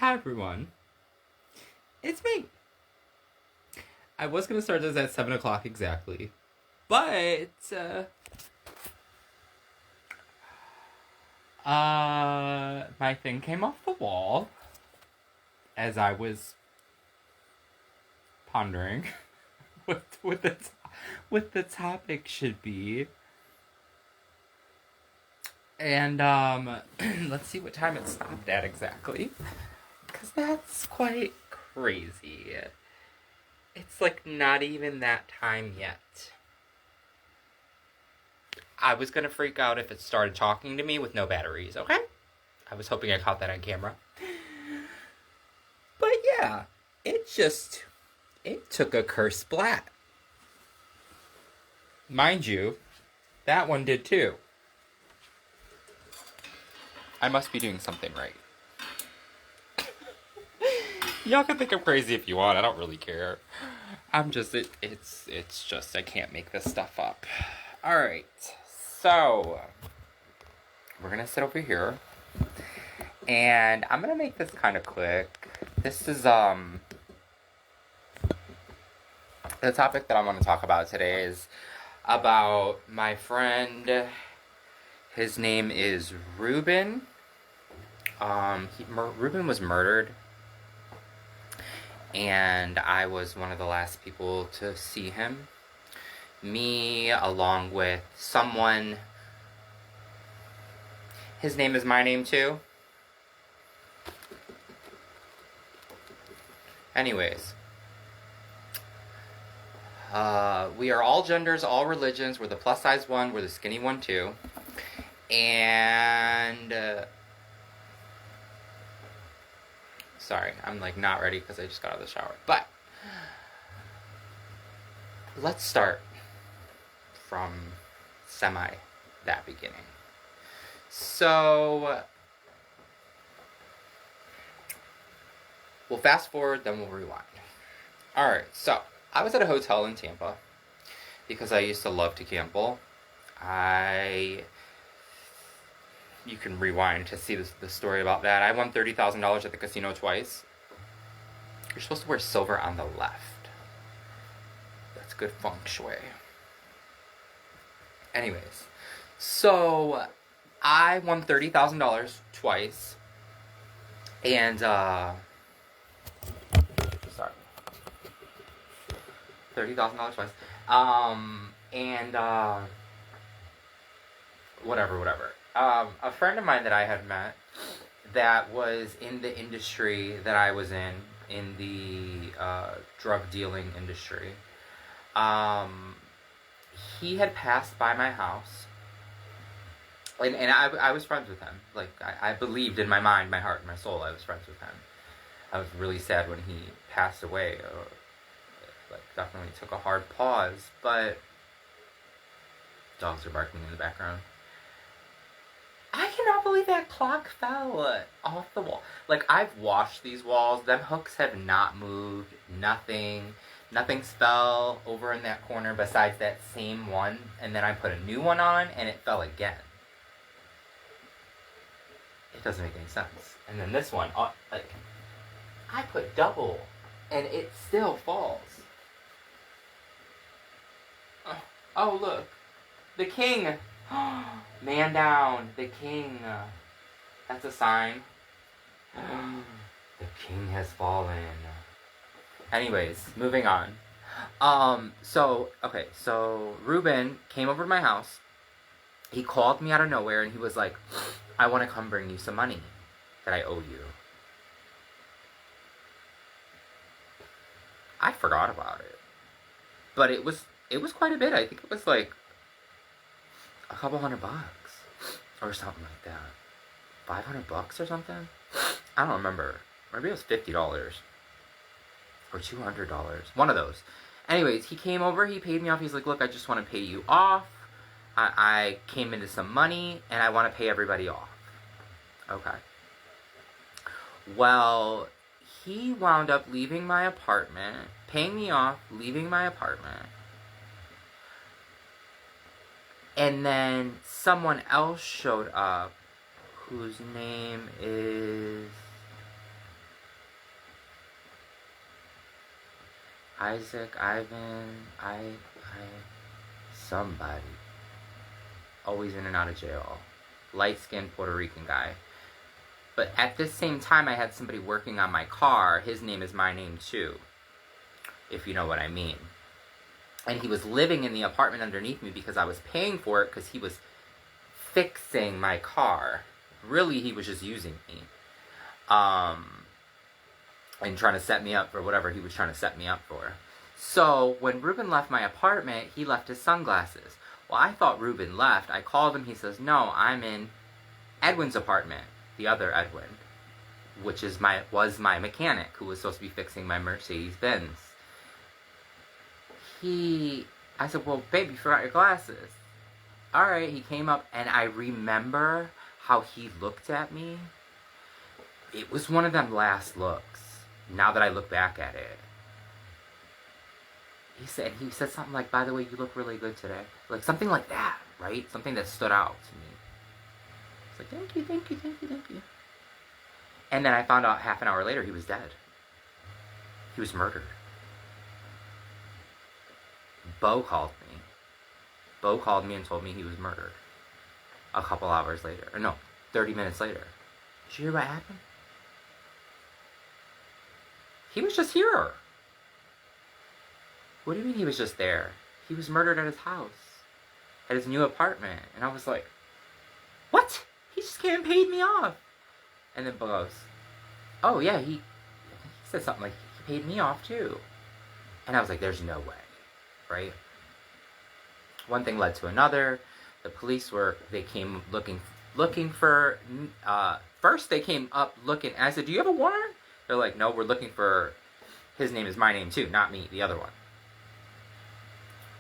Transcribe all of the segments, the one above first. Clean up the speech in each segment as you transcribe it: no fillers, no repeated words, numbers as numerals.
Hi everyone, it's me. I was gonna start this at 7 o'clock exactly, but my thing came off the wall as I was pondering what the topic should be, and let's see what time it stopped at exactly, because that's quite crazy. It's like not even that time yet. I was gonna freak out if it started talking to me with no batteries, okay? I was hoping I caught that on camera. But yeah, it took a curse splat. Mind you, that one did too. I must be doing something right. Y'all can think I'm crazy if you want, I don't really care. It's just, I can't make this stuff up. Alright, so, we're gonna sit over here. And I'm gonna make this kind of quick. This is, the topic that I want to talk about today is about my friend. His name is Ruben. Ruben was murdered, and I was one of the last people to see him. Me, along with someone. His name is my name too. Anyways. We are all genders, all religions. We're the plus size one, we're the skinny one too. And sorry, I'm like not ready because I just got out of the shower. But let's start from that beginning. So we'll fast forward, then we'll rewind. Alright, so I was at a hotel in Tampa because I used to love to gamble. You can rewind to see the story about that. I won $30,000 at the casino twice. You're supposed to wear silver on the left. That's good feng shui. Anyways, so I won $30,000 twice. And, sorry. $30,000 twice. Whatever. A friend of mine that I had met that was in the industry that I was in the drug dealing industry, he had passed by my house, and I was friends with him. Like, I believed in my mind, my heart, and my soul, I was friends with him. I was really sad when he passed away. Like, definitely took a hard pause, but dogs are barking in the background. I cannot believe that clock fell off the wall. Like, I've washed these walls. Them hooks have not moved. Nothing fell over in that corner besides that same one. And then I put a new one on, and it fell again. It doesn't make any sense. And then this one, like, I put double, and it still falls. Oh, look. The king. Man down. The king. That's a sign. The king has fallen. Anyways, moving on. So Ruben came over to my house. He called me out of nowhere and he was like, I want to come bring you some money that I owe you. I forgot about it. But it was quite a bit. I think it was like a couple $100 or something like that. $500 or something? I don't remember. Maybe it was $50 or $200. One of those. Anyways, he came over, he paid me off. He's like, look, I just want to pay you off. I came into some money and I want to pay everybody off. Okay. Well, he wound up leaving my apartment, paying me off, leaving my apartment. And then someone else showed up whose name is Isaac, Ivan, somebody. Always in and out of jail. Light-skinned Puerto Rican guy. But at this same time, I had somebody working on my car. His name is my name too, if you know what I mean. And he was living in the apartment underneath me because I was paying for it because he was fixing my car. Really, he was just using me. And trying to set me up for whatever he was trying to set me up for. So, when Ruben left my apartment, he left his sunglasses. Well, I thought Ruben left. I called him. He says, no, I'm in Edwin's apartment. The other Edwin. Which was my mechanic who was supposed to be fixing my Mercedes-Benz. I said, well, babe, you forgot your glasses. Alright, he came up, and I remember how he looked at me. It was one of them last looks. Now that I look back at it. He said something like, by the way, you look really good today. Like, something like that, right? Something that stood out to me. It's like, thank you, thank you, thank you, thank you. And then I found out half an hour later he was dead. He was murdered. Bo called me. Bo called me and told me he was murdered. A couple hours later. Or no, 30 minutes later. Did you hear what happened? He was just here. What do you mean he was just there? He was murdered at his house. At his new apartment. And I was like, what? He just came and paid me off. And then Bo goes, oh yeah, he said something like, he paid me off too. And I was like, there's no way. Right? One thing led to another. The police they came looking for, first they came up looking, and I said, do you have a warrant? They're like, no, we're looking for, his name is my name too, not me, the other one.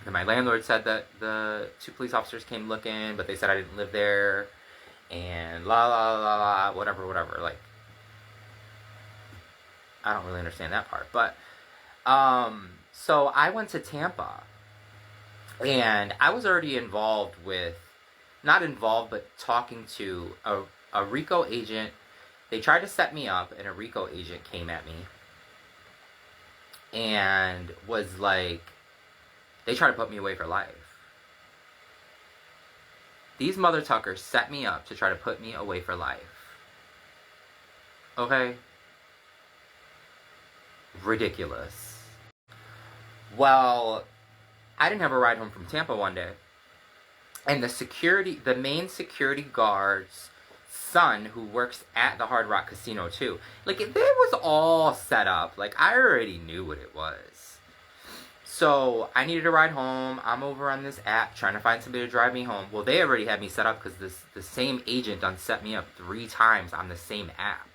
And my landlord said that the 2 police officers came looking, but they said I didn't live there, and la la la la, whatever, like, I don't really understand that part, but, so I went to Tampa, and I was already involved with, not involved, but talking to a RICO agent. They tried to set me up, and a RICO agent came at me and was like, they tried to put me away for life. These mother tuckers set me up to try to put me away for life. Okay? Ridiculous. Well, I didn't have a ride home from Tampa one day. And the main security guard's son, who works at the Hard Rock Casino too, like, it was all set up. Like, I already knew what it was. So, I needed a ride home. I'm over on this app trying to find somebody to drive me home. Well, they already had me set up because the same agent done set me up 3 times on the same app.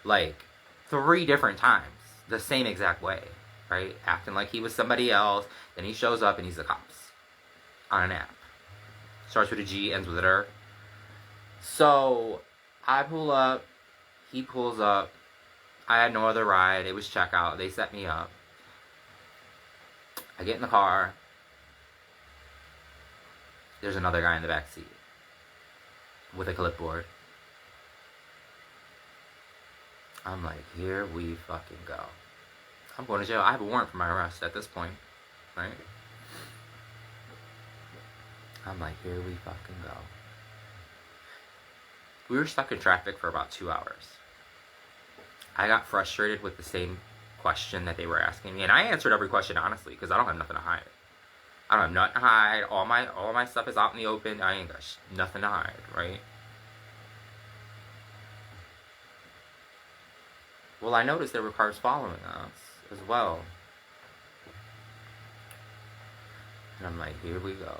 Like, 3 different times. The same exact way. Right? Acting like he was somebody else. Then he shows up and he's the cops. On an app. Starts with a G, ends with an R. So, I pull up. He pulls up. I had no other ride. It was checkout. They set me up. I get in the car. There's another guy in the back seat. With a clipboard. I'm like, here we fucking go. I'm going to jail. I have a warrant for my arrest at this point. Right? I'm like, here we fucking go. We were stuck in traffic for about 2 hours. I got frustrated with the same question that they were asking me, and I answered every question honestly, because I don't have nothing to hide. I don't have nothing to hide. All my stuff is out in the open. I ain't got nothing to hide, right? Well, I noticed there were cars following us as well. And I'm like, here we go.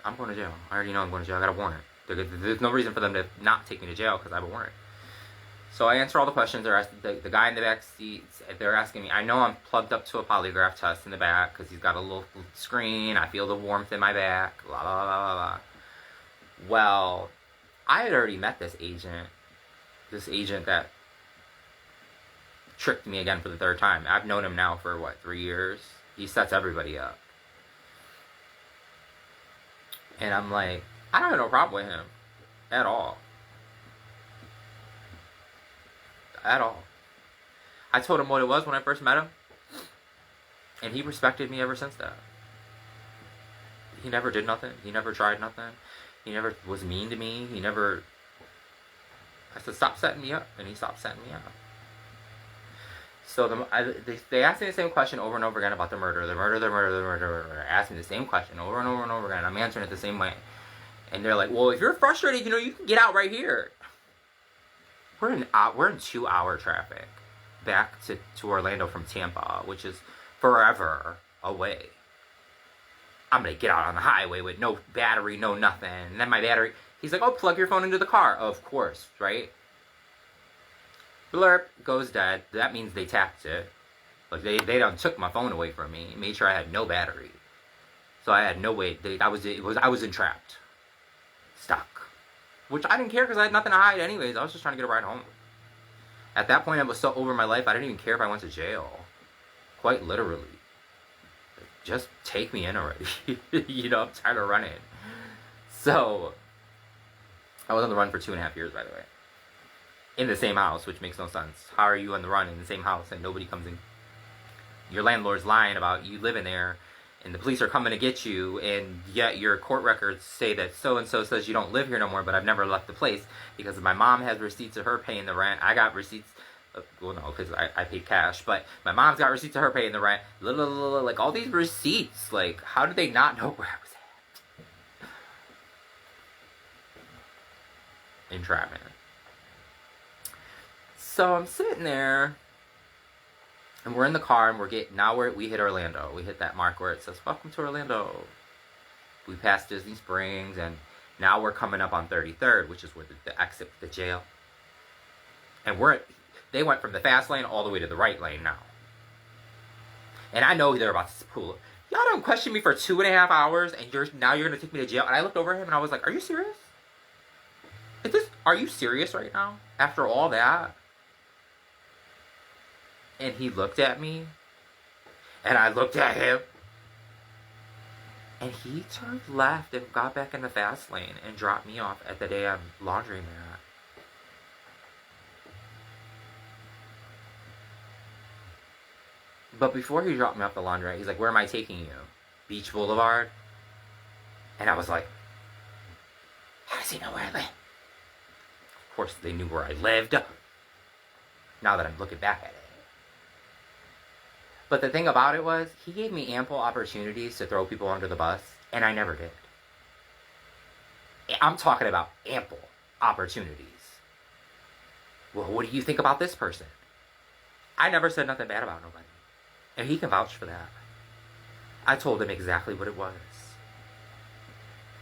I'm going to jail. I already know I'm going to jail. I got a warrant. There's no reason for them to not take me to jail because I have a warrant. So I answer all the questions. They're asking, the guy in the back seat, they're asking me. I know I'm plugged up to a polygraph test in the back because he's got a little screen. I feel the warmth in my back. La la la la la. Well, I had already met this agent. This agent that tricked me again for the 3rd time. I've known him now for, 3 years? He sets everybody up. And I'm like, I don't have no problem with him. At all. At all. I told him what it was when I first met him. And he respected me ever since that. He never did nothing. He never tried nothing. He never was mean to me. He never... I said, stop setting me up. And he stopped setting me up. So they asked me the same question over and over again about the murder. Asked me the same question over and over and over again. I'm answering it the same way. And they're like, well, if you're frustrated, you can get out right here. We're in 2-hour traffic back to Orlando from Tampa, which is forever away. I'm going to get out on the highway with no battery, no nothing. And then my battery, he's like, oh, plug your phone into the car. Of course, right? Blurp, goes dead. That means they tapped it. Like, they done took my phone away from me. Made sure I had no battery. So I had no way. I was entrapped. Stuck. Which I didn't care because I had nothing to hide anyways. I was just trying to get a ride home. At that point, I was so over my life, I didn't even care if I went to jail. Quite literally. Just take me in already. I'm tired of running. So, I was on the run for 2.5 years, by the way. In the same house, which makes no sense. How are you on the run in the same house and nobody comes in? Your landlord's lying about you living there, and the police are coming to get you, and yet your court records say that so-and-so says you don't live here no more, but I've never left the place, because my mom has receipts of her paying the rent. I got receipts, well, no, because I paid cash, but my mom's got receipts of her paying the rent, like, all these receipts, like, how did they not know where I was at? Entrapment. So I'm sitting there, and we're in the car, and we hit Orlando. We hit that mark where it says, welcome to Orlando. We passed Disney Springs, and now we're coming up on 33rd, which is where the exit to the jail. And they went from the fast lane all the way to the right lane now. And I know they're about to pull. Y'all don't question me for 2.5 hours, and now you're going to take me to jail? And I looked over at him, and I was like, are you serious? Are you serious right now? After all that? And he looked at me, and I looked at him, and he turned left and got back in the fast lane and dropped me off at the damn laundromat. But before he dropped me off the laundromat, he's like, where am I taking you? Beach Boulevard? And I was like, how does he know where I live? Of course, they knew where I lived. Now that I'm looking back at it. But the thing about it was, he gave me ample opportunities to throw people under the bus, and I never did. I'm talking about ample opportunities. Well, what do you think about this person? I never said nothing bad about nobody. And he can vouch for that. I told him exactly what it was.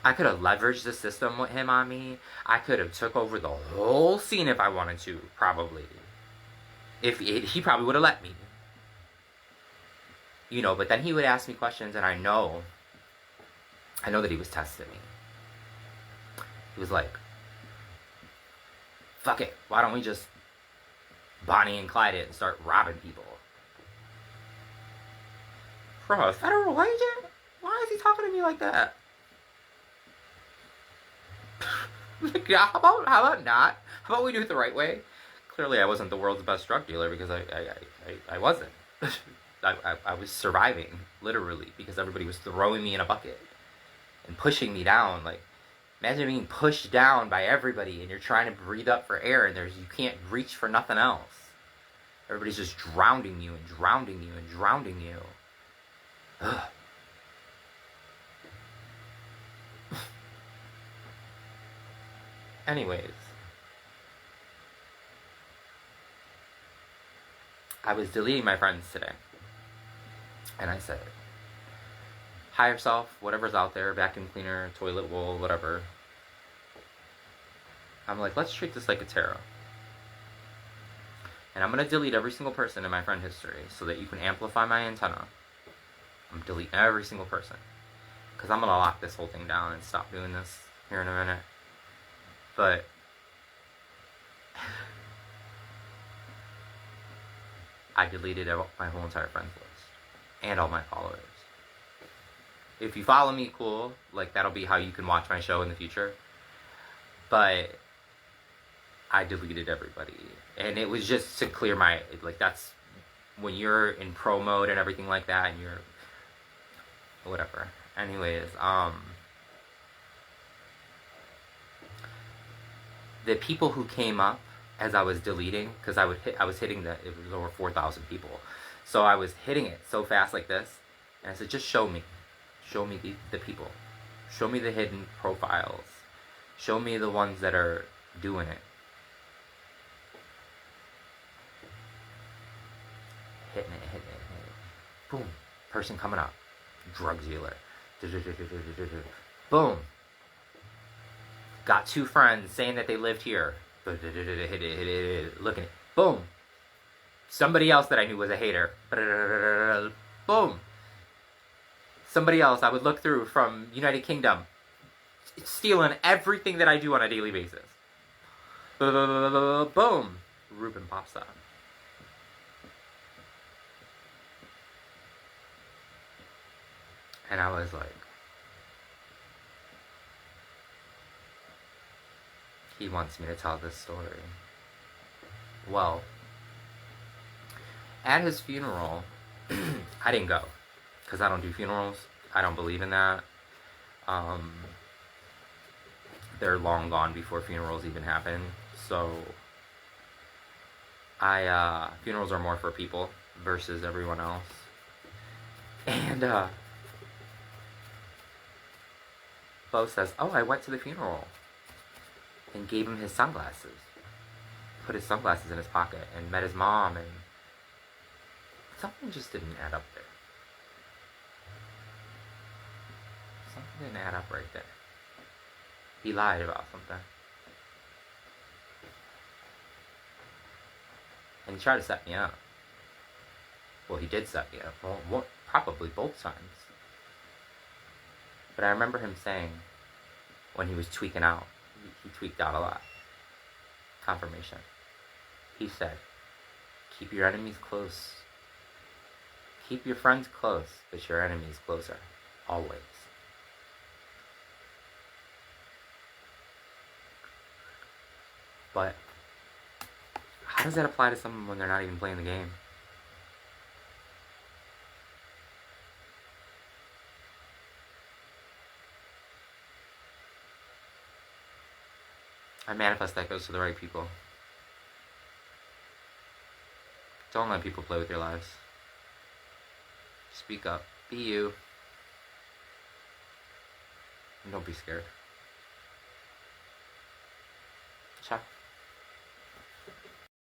I could have leveraged the system with him on me. I could have took over the whole scene if I wanted to, probably. He probably would have let me. But then he would ask me questions, and I know that he was testing me. He was like, fuck it, why don't we just Bonnie and Clyde it and start robbing people? Bro, a federal agent? Why is he talking to me like that? Like, how about not? How about we do it the right way? Clearly I wasn't the world's best drug dealer, because I wasn't. I was surviving, literally, because everybody was throwing me in a bucket and pushing me down. Like, imagine being pushed down by everybody, and you're trying to breathe up for air, and you can't reach for nothing else. Everybody's just drowning you and drowning you and drowning you. Ugh. Anyways, I was deleting my friends today. And I said, hire yourself, whatever's out there, vacuum cleaner, toilet roll, whatever. I'm like, let's treat this like a tarot. And I'm going to delete every single person in my friend history so that you can amplify my antenna. I'm deleting every single person. Because I'm going to lock this whole thing down and stop doing this here in a minute. But I deleted my whole entire friends list. And all my followers. If you follow me, cool. Like, that'll be how you can watch my show in the future. But I deleted everybody. And it was just to clear my... Like, that's when you're in pro mode and everything like that, and you're whatever. Anyways, the people who came up as I was deleting, because I was hitting it was over 4,000 people, so I was hitting it so fast like this, and I said, just show me the people, show me the hidden profiles, show me the ones that are doing it. Hitting it. Boom. Person coming up. Drug dealer. Boom. Got 2 friends saying that they lived here. Looking at it. Boom. Somebody else that I knew was a hater. Boom. Somebody else I would look through from United Kingdom. Stealing everything that I do on a daily basis. Boom. Ruben pops up. And I was like, he wants me to tell this story. Well, at his funeral, I didn't go, because I don't do funerals. I don't believe in that. They're long gone before funerals even happen. So, funerals are more for people versus everyone else. And, Bo says, oh, I went to the funeral, and gave him his sunglasses. Put his sunglasses in his pocket, and met his mom, and something just didn't add up there. Something didn't add up right there. He lied about something. And he tried to set me up. Well, he did set me up. Well, probably both times. But I remember him saying, when he was tweaking out, he tweaked out a lot. Confirmation. He said, keep your enemies close. Keep your friends close, but your enemies closer. Always. But how does that apply to someone when they're not even playing the game? I manifest that goes to the right people. Don't let people play with your lives. Speak up. Be you. And don't be scared.